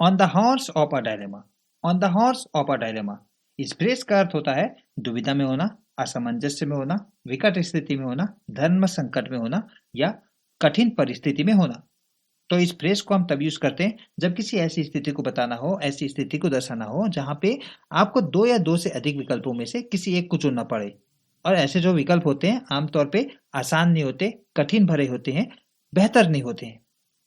On the horse of a dilemma. On the horse of a dilemma इस phrase का अर्थ होता है दुविधा में होना, असमंजस्य में होना, विकट स्थिति में होना, धर्म संकट में होना या कठिन परिस्थिति में होना। तो इस फ्रेज को हम तब यूज करते हैं जब किसी ऐसी स्थिति को बताना हो, ऐसी स्थिति को दर्शाना हो जहां पे आपको दो या दो से अधिक विकल्पों में से किसी एक को चुनना पड़े। और ऐसे जो विकल्प होते हैं आमतौर पे आसान नहीं होते, कठिन भरे होते हैं, बेहतर नहीं होते हैं।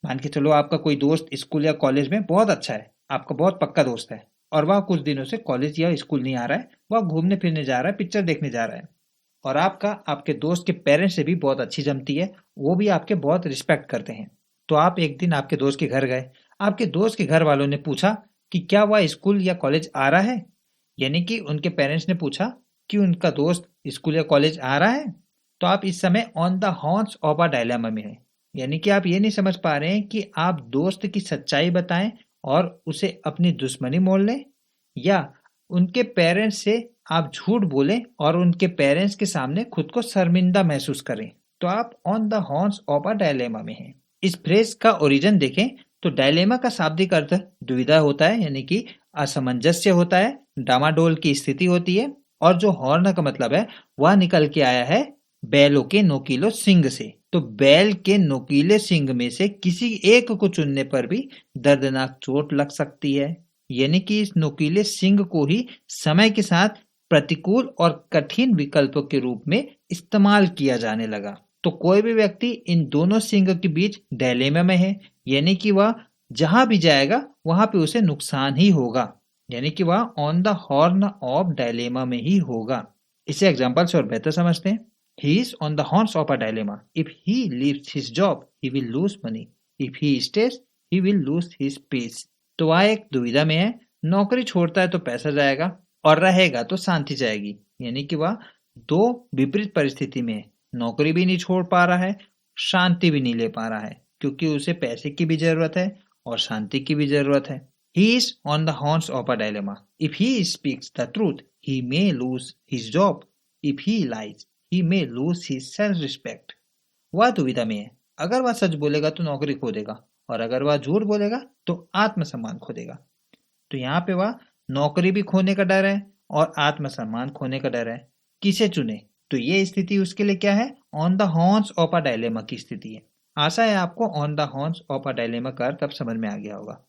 मान के चलो आपका कोई दोस्त स्कूल या कॉलेज में बहुत अच्छा है, आपका बहुत पक्का दोस्त है, और वह कुछ दिनों से कॉलेज या स्कूल नहीं आ रहा है, वह घूमने फिरने जा रहा है, पिक्चर देखने जा रहा है। और आपका आपके दोस्त के पेरेंट्स से भी बहुत अच्छी जमती है, वो भी आपके बहुत रिस्पेक्ट करते हैं। तो आप एक दिन आपके दोस्त के घर गए, आपके दोस्त के घर वालों ने पूछा कि क्या वह स्कूल या कॉलेज आ रहा है, यानी कि उनके पेरेंट्स ने पूछा कि उनका दोस्त स्कूल या कॉलेज आ रहा है। तो आप इस समय on the horse of a dilemma में हैं, यानी कि आप ये नहीं समझ पा रहे हैं कि आप दोस्त की सच्चाई बताएं और उसे अपनी दुश्मनी मोल लें, या उनके पेरेंट्स से आप झूठ बोलें और उनके पेरेंट्स के सामने खुद को शर्मिंदा महसूस करें। तो आप on the horse of a dilemma में हैं। इस फ्रेज का ओरिजिन देखें तो डायलेमा का शाब्दिक अर्थ दुविधा होता है, यानी कि असमंजस्य होता है, डामाडोल की स्थिति होती है। और जो हॉर्न का मतलब है वह निकल के आया है बैलों के नोकीले सींग से। तो बैल के नोकीले सींग में से किसी एक को चुनने पर भी दर्दनाक चोट लग सकती है, यानी कि इस नोकीले सींग को ही समय के साथ प्रतिकूल और कठिन विकल्पों के रूप में इस्तेमाल किया जाने लगा। तो कोई भी व्यक्ति इन दोनों सिंह के बीच डायलेमा में है, यानी कि वह जहां भी जाएगा वहां पे उसे नुकसान ही होगा, यानी कि वह on the horn of dilemma में ही होगा। इसे एग्जांपल से और बेहतर समझते हैं। He is on the horns of a dilemma. If he leaves his job, he will lose money. If he stays, he will lose his peace. तो वह एक दुविधा में है, नौकरी छोड़ता है तो पैसा जाएगा और रहेगा तो शांति जाएगी, यानी कि वह दो विपरीत परिस्थिति में है। नौकरी भी नहीं छोड़ पा रहा है, शांति भी नहीं ले पा रहा है, क्योंकि उसे पैसे की भी जरूरत है और शांति की भी जरूरत है। He is on the horns of a dilemma. If he speaks the truth, he may lose his job. If he lies, he may lose his self respect. वह दुविधा में है, अगर वह सच बोलेगा तो नौकरी खो देगा, और अगर वह झूठ बोलेगा तो आत्मसम्मान खो देगा। तो यहाँ पे वह नौकरी भी खोने का डर है और आत्मसम्मान खोने का डर है। किसे चुने? तो ये स्थिति उसके लिए क्या है? On the horns of a dilemma की स्थिति है। आशा है आपको on the horns of a dilemma का अर्थ अब समझ में आ गया होगा।